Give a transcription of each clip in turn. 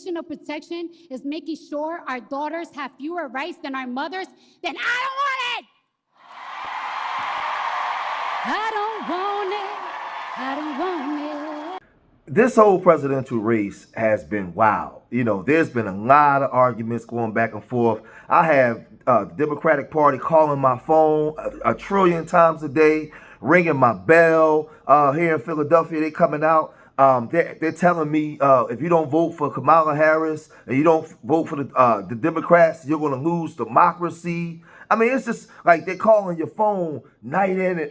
condition of protection is making sure our daughters have fewer rights than our mothers, then I don't want it. I don't want it. I don't want it. This whole presidential race has been wild. You know, there's been a lot of arguments going back and forth. I have the Democratic Party calling my phone a trillion times a day, ringing my bell. Here in Philadelphia, they coming out. They're telling me if you don't vote for Kamala Harris and you don't vote for the Democrats, you're going to lose democracy. I mean, it's just like they're calling your phone night in and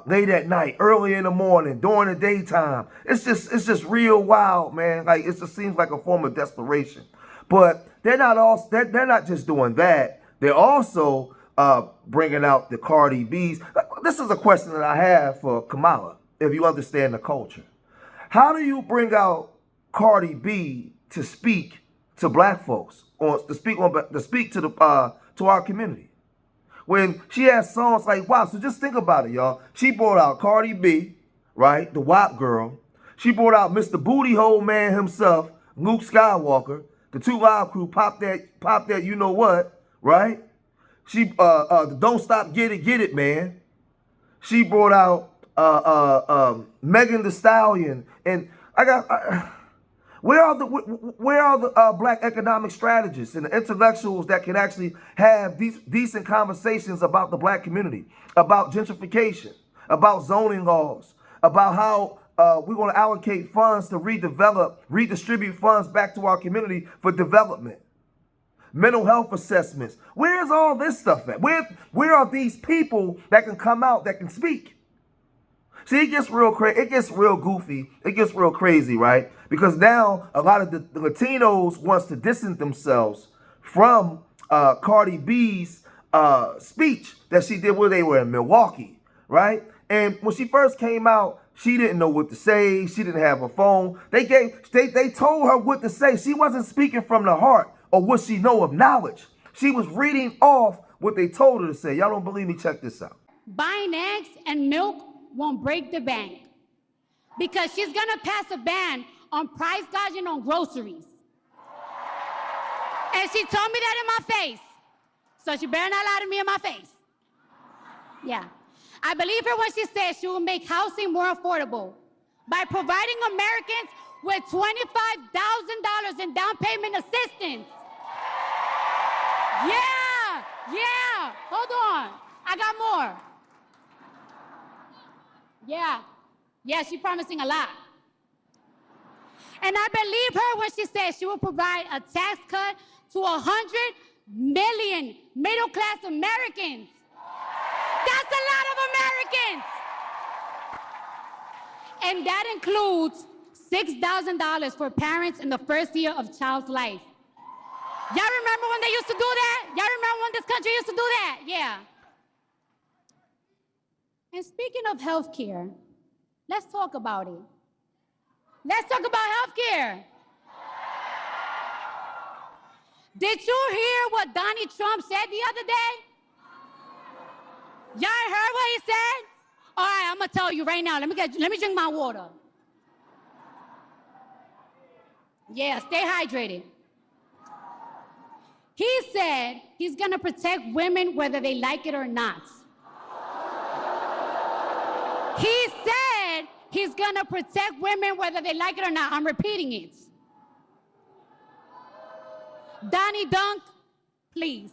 late at night, early in the morning, during the daytime. It's just real wild, man. Like it just seems like a form of desperation. But they're not just doing that. They're also bringing out the Cardi B's. This is a question that I have for Kamala, if you understand the culture. How do you bring out Cardi B to speak to black folks, or to speak to our community, when she has songs like wow? So just think about it, y'all. She brought out Cardi B, right, the WAP girl. She brought out Mr. Booty Hole Man himself, Luke Skywalker. The 2 Live Crew pop that you know what, right? She Don't Stop Get It Man. She brought out Megan Thee Stallion, and where are the black economic strategists and the intellectuals that can actually have these decent conversations about the black community, about gentrification, about zoning laws, about how we're going to allocate funds to redistribute funds back to our community for development, mental health assessments? Where's all this stuff at? Where are these people that can come out, that can speak? See, it gets real crazy. It gets real goofy. It gets real crazy, right? Because now a lot of the Latinos wants to distance themselves from Cardi B's speech that she did when they were in Milwaukee, right? And when she first came out, she didn't know what to say. She didn't have a phone. They told her what to say. She wasn't speaking from the heart or what she know of knowledge. She was reading off what they told her to say. Y'all don't believe me? Check this out. Buying eggs and milk won't break the bank, because she's gonna pass a ban on price gouging on groceries. And she told me that in my face, so she better not lie to me in my face. Yeah, I believe her when she says she will make housing more affordable by providing Americans with $25,000 in down payment assistance. Yeah, hold on, I got more. Yeah, she's promising a lot. And I believe her when she says she will provide a tax cut to 100 million middle-class Americans. That's a lot of Americans. And that includes $6,000 for parents in the first year of child's life. Y'all remember when they used to do that? Y'all remember when this country used to do that? Yeah. And speaking of healthcare, let's talk about it. Let's talk about healthcare. Did you hear what Donald Trump said the other day? Y'all heard what he said? All right, I'm gonna tell you right now. Let me drink my water. Yeah, stay hydrated. He said he's gonna protect women whether they like it or not. He said he's gonna protect women whether they like it or not. I'm repeating it. Donnie Dunk, please.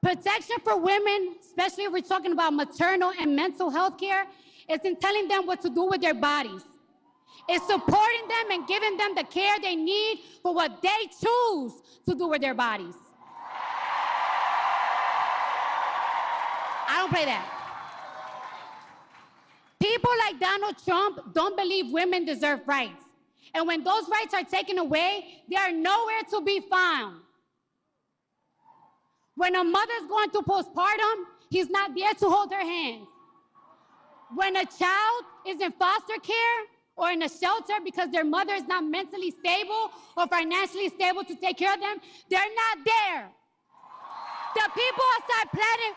Protection for women, especially if we're talking about maternal and mental health care, isn't telling them what to do with their bodies. It's supporting them and giving them the care they need for what they choose to do with their bodies. I don't play that. People like Donald Trump don't believe women deserve rights. And when those rights are taken away, they are nowhere to be found. When a mother's going through postpartum, he's not there to hold her hand. When a child is in foster care or in a shelter because their mother is not mentally stable or financially stable to take care of them, they're not there. The people outside planning,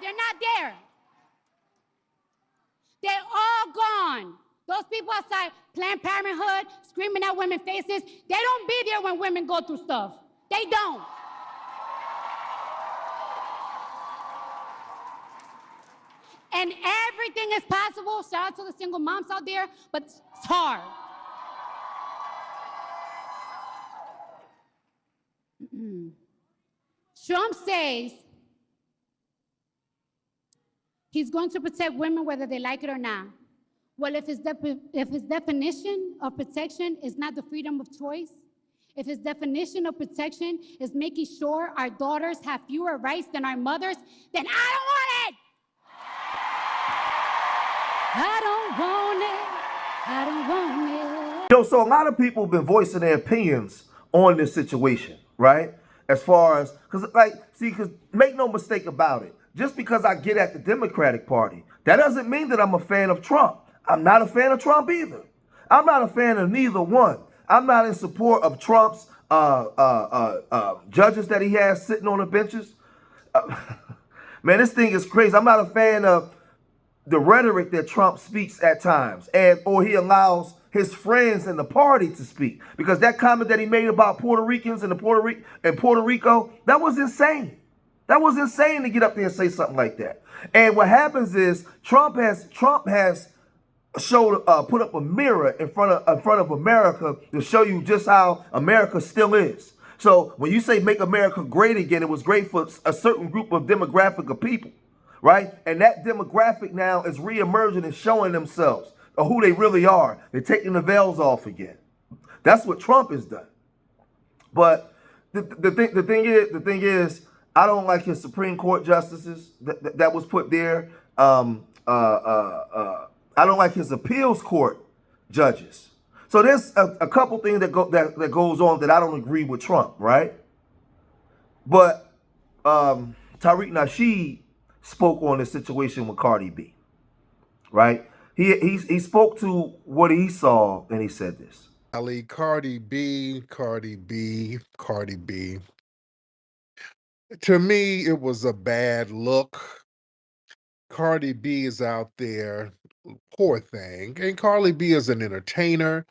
they're not there. They're all gone. Those people outside Planned Parenthood screaming at women's faces, they don't be there when women go through stuff. They don't. And everything is possible. Shout out to the single moms out there, but it's hard. Trump says he's going to protect women whether they like it or not. Well, if his definition of protection is not the freedom of choice, if his definition of protection is making sure our daughters have fewer rights than our mothers, then I don't want it. I don't want it. I don't want it. So a lot of people have been voicing their opinions on this situation, right? As far as, because make no mistake about it. Just because I get at the Democratic Party, that doesn't mean that I'm a fan of Trump. I'm not a fan of Trump either. I'm not a fan of neither one. I'm not in support of Trump's judges that he has sitting on the benches. Man, this thing is crazy. I'm not a fan of the rhetoric that Trump speaks at times, or he allows his friends in the party to speak. Because that comment that he made about Puerto Ricans and Puerto Rico, that was insane. That was insane to get up there and say something like that. And what happens is Trump has put up a mirror in front of America to show you just how America still is. So when you say make America great again, it was great for a certain group of demographic of people, right? And that demographic now is reemerging and showing themselves of who they really are. They're taking the veils off again. That's what Trump has done. But the thing is, I don't like his Supreme Court justices that was put there. I don't like his appeals court judges. So there's a couple things that goes on that I don't agree with Trump, right? But Tariq Nasheed spoke on the situation with Cardi B, right? He spoke to what he saw and he said this. Ali, Cardi B, Cardi B, Cardi B. To me, it was a bad look. Cardi B is out there, poor thing. And Cardi B is an entertainer.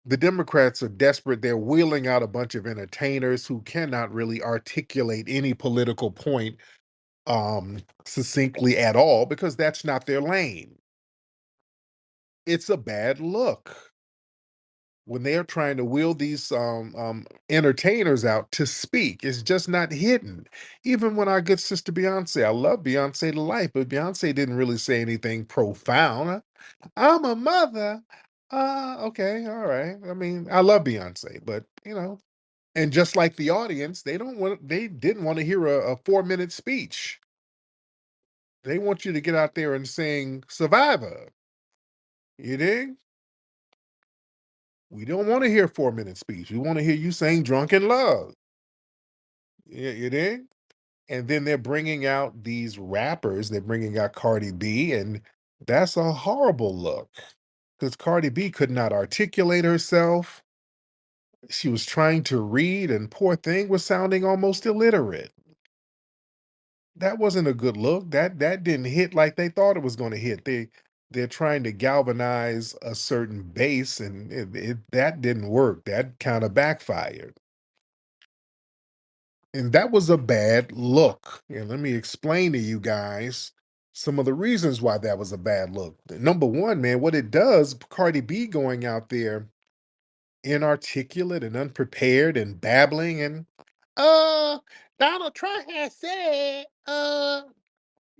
The Democrats are desperate. They're wheeling out a bunch of entertainers who cannot really articulate any political point succinctly at all because that's not their lane. It's a bad look when they're trying to wheel these entertainers out to speak. It's just not hidden. Even when our good sister Beyonce, I love Beyonce to life, but Beyonce didn't really say anything profound. I'm a mother. Okay, all right. I mean, I love Beyonce, but and just like the audience, they didn't want to hear a 4-minute speech. They want you to get out there and sing Survivor. You dig? We don't want to hear 4-minute speech. We want to hear you sing Drunken Love. You dig? And then they're bringing out these rappers. They're bringing out Cardi B, and that's a horrible look because Cardi B could not articulate herself. She was trying to read, and poor thing was sounding almost illiterate. That wasn't a good look. That didn't hit like they thought it was going to hit. They're trying to galvanize a certain base, and that didn't work. That kind of backfired. And that was a bad look. And let me explain to you guys some of the reasons why that was a bad look. Number one, man, what it does, Cardi B going out there inarticulate and unprepared and babbling and Donald Trump has said,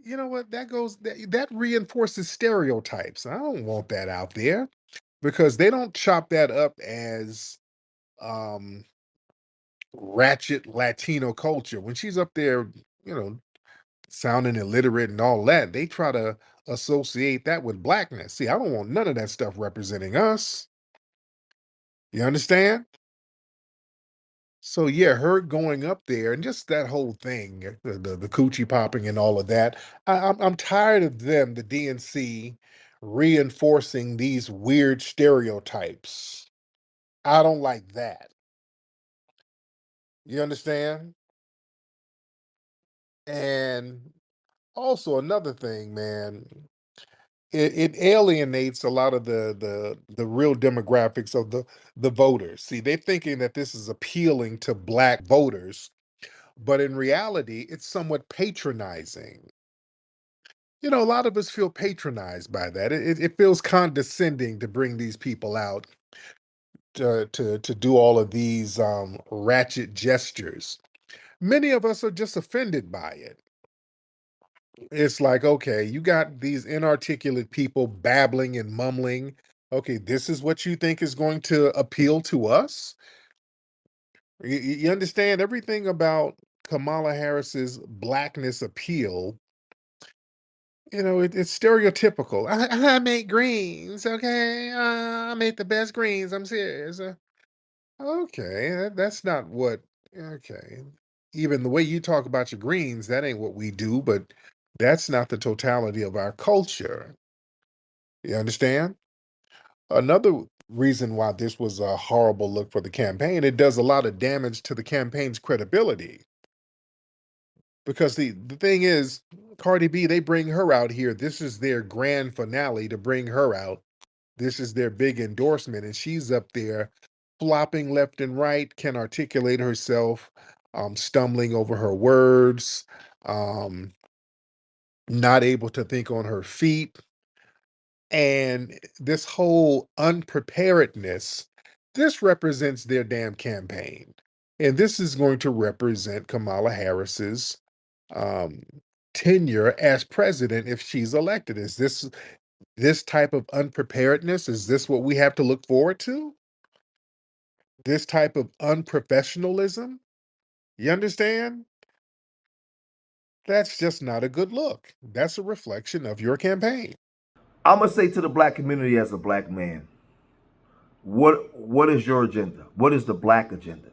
you know what, that reinforces stereotypes. I don't want that out there because they don't chop that up as um ratchet Latino culture. When she's up there, you know, sounding illiterate and all that, they try to associate that with blackness. See, I don't want none of that stuff representing us. You understand? So yeah, her going up there and just that whole thing, the coochie popping and all of that. I'm tired of them, the DNC, reinforcing these weird stereotypes. I don't like that. You understand? And also another thing, man. it alienates a lot of the real demographics of the voters. See, they're thinking that this is appealing to black voters, but in reality, it's somewhat patronizing. A lot of us feel patronized by that. It feels condescending to bring these people out to do all of these ratchet gestures. Many of us are just offended by it. It's like, okay, you got these inarticulate people babbling and mumbling. Okay, this is what you think is going to appeal to us? You understand everything about Kamala Harris's blackness appeal. It's stereotypical. I make greens, okay? I make the best greens. I'm serious. Okay, that's not what. Okay, even the way you talk about your greens, that ain't what we do. But that's not the totality of our culture. You understand? Another reason why this was a horrible look for the campaign, it does a lot of damage to the campaign's credibility. Because the thing is, Cardi B, they bring her out here. This is their grand finale to bring her out. This is their big endorsement, and she's up there flopping left and right, can articulate herself, stumbling over her words, um, not able to think on her feet. And this whole unpreparedness, this represents their damn campaign. And this is going to represent Kamala Harris's um, tenure as president if she's elected. Is this type of unpreparedness? Is this what we have to look forward to? This type of unprofessionalism? You understand? That's just not a good look. That's a reflection of your campaign. I'm gonna say to the black community as a black man, what is your agenda? What is the black agenda?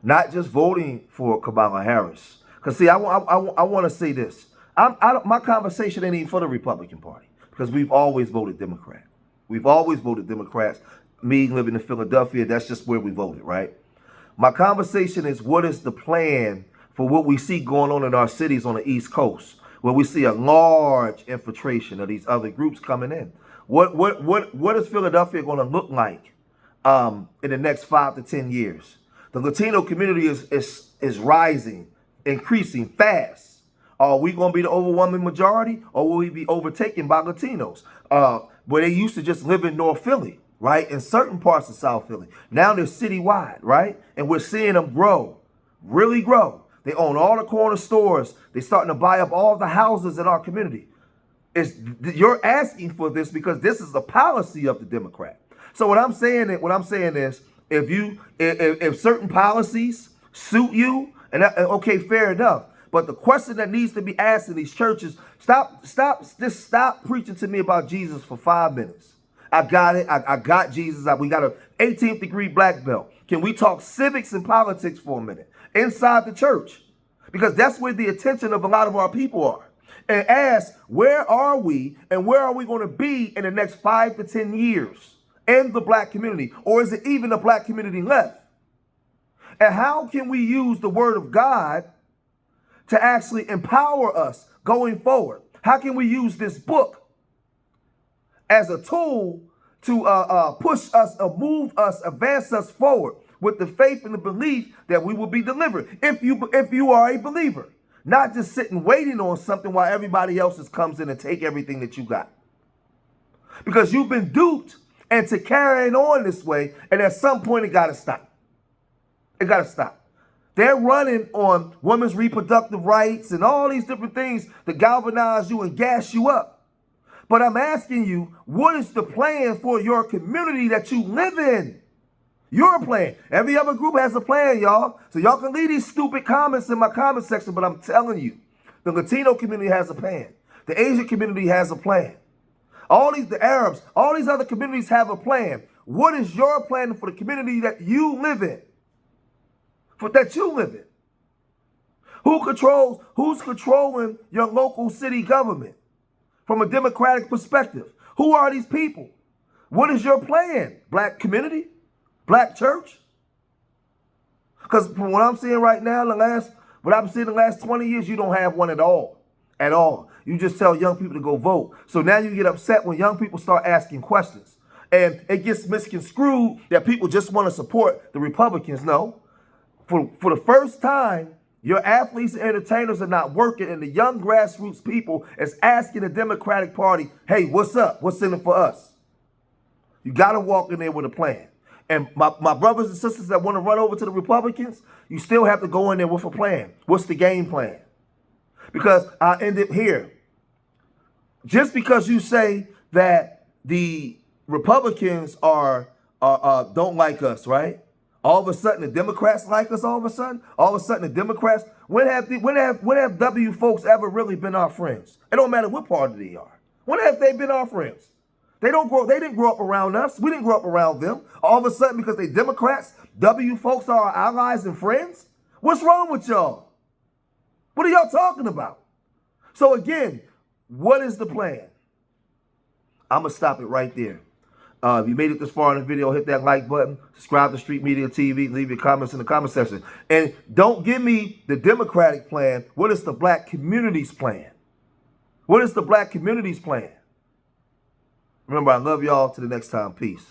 Not just voting for Kamala Harris. Because see, I want to say this. My conversation ain't even for the Republican Party because we've always voted Democrat. We've always voted Democrats. Me living in Philadelphia, that's just where we voted, right? My conversation is what is the plan for what we see going on in our cities on the East Coast, where we see a large infiltration of these other groups coming in. What is Philadelphia going to look like in the next 5 to 10 years? The Latino community is rising, increasing fast. Are we going to be the overwhelming majority, or will we be overtaken by Latinos? Where they used to just live in North Philly, right? In certain parts of South Philly. Now they're citywide, right? And we're seeing them grow, really grow. They own all the corner stores. They're starting to buy up all the houses in our community. You're asking for this because this is the policy of the Democrat. So what I'm saying is, if certain policies suit you, okay, fair enough. But the question that needs to be asked in these churches, just stop preaching to me about Jesus for 5 minutes. I got it. I got Jesus. We got an 18th degree black belt. Can we talk civics and politics for a minute inside the church? Because that's where the attention of a lot of our people are. And ask, where are we and where are we going to be in the next 5 to 10 years in the black community? Or is it even a black community left? And how can we use the word of God to actually empower us going forward? How can we use this book as a tool to push us, move us, advance us forward with the faith and the belief that we will be delivered if you are a believer? Not just sitting waiting on something while everybody else just comes in and take everything that you got. Because you've been duped into carrying on this way, and at some point it got to stop. It got to stop. They're running on women's reproductive rights and all these different things to galvanize you and gas you up. But I'm asking you, what is the plan for your community that you live in? Your plan. Every other group has a plan, y'all. So y'all can leave these stupid comments in my comment section, but I'm telling you, the Latino community has a plan. The Asian community has a plan. The Arabs, all these other communities have a plan. What is your plan for the community that you live in? Who's controlling your local city government from a democratic perspective? Who are these people? What is your plan? Black community? Black church? Because from what I'm seeing right now, the last 20 years, you don't have one at all. at all. You just tell young people to go vote. So now you get upset when young people start asking questions. And it gets misconstrued that people just want to support the Republicans. No. For the first time, your athletes and entertainers are not working, and the young grassroots people is asking the Democratic Party, hey, what's up? What's in it for us? You got to walk in there with a plan. And my brothers and sisters that want to run over to the Republicans, you still have to go in there with a plan. What's the game plan? Because I end it here. Just because you say that the Republicans don't like us, right? All of a sudden the Democrats like us. All of a sudden the Democrats. When have W folks ever really been our friends? It don't matter what party they are. When have they been our friends? They didn't grow up around us. We didn't grow up around them. All of a sudden, because they Democrats, W folks are our allies and friends? What's wrong with y'all? What are y'all talking about? So again, what is the plan? I'm going to stop it right there. If you made it this far in the video, hit that like button, subscribe to Street Media TV, leave your comments in the comment section. And don't give me the Democratic plan. What is the black community's plan? What is the black community's plan? Remember, I love y'all. Till the next time. Peace.